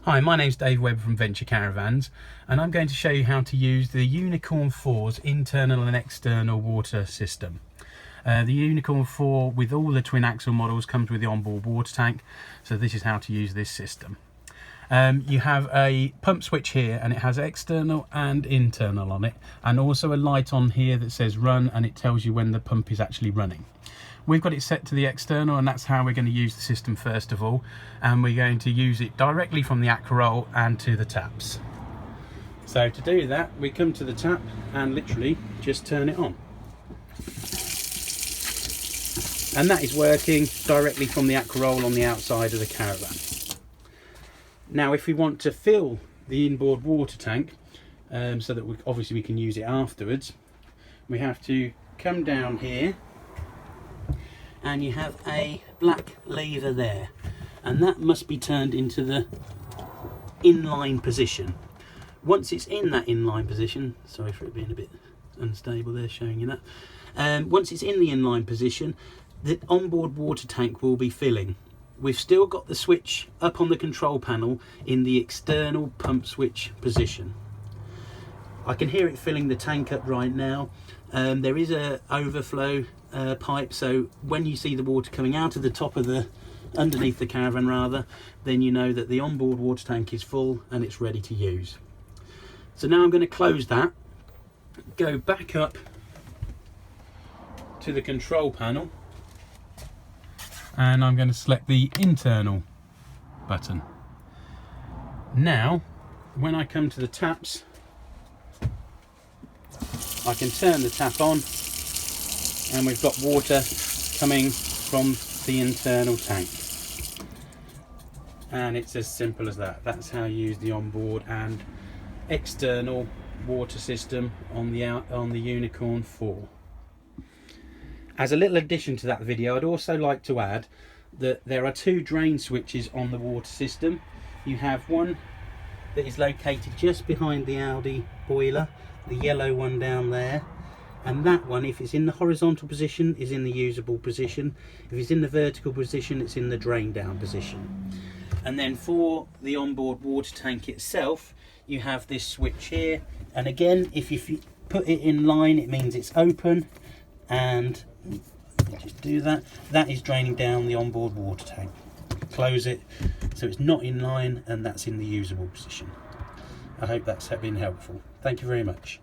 Hi, my name's Dave Webb from Venture Caravans, and I'm going to show you how to use the Unicorn 4's internal and external water system. The Unicorn 4 with all the twin axle models comes with the onboard water tank, so this is how to use this system. You have a pump switch here and it has external and internal on it, and also a light on here that says run, and it tells you when the pump is actually running. We've got it set to the external, and that's how we're going to use the system first of all, and we're going to use it directly from the Acroll and to the taps. So to do that, we come to the tap and literally just turn it on, and that is working directly from the Acroll on the outside of the caravan. Now if we want to fill the inboard water tank so that obviously we can use it afterwards, we have to come down here, and you have a black lever there, and that must be turned into the inline position. Once it's in that inline position, sorry for it being a bit unstable there showing you that, once it's in the inline position, the onboard water tank will be filling. We've still got the switch up on the control panel in the external pump switch position. I can hear it filling the tank up right now. There is a overflow pipe, so when you see the water coming out of the top of the, underneath the caravan rather, then you know that the onboard water tank is full and it's ready to use. So now I'm going to close that, go back up to the control panel, and I'm going to select the internal button. Now when I come to the taps, I can turn the tap on, and we've got water coming from the internal tank, and it's as simple as that. That's how you use the onboard and external water system on the Unicorn 4. As a little addition to that video, I'd also like to add that there are two drain switches on the water system. You have one that is located just behind the Audi boiler, the yellow one down there, and that one, if it's in the horizontal position, is in the usable position. If it's in the vertical position, it's in the drain down position. And then for the onboard water tank itself, you have this switch here, and again, if you put it in line, it means it's open, and just do that, that is draining down the onboard water tank. Close it so it's not in line, and that's in the usable position. I hope that's been helpful. Thank you very much.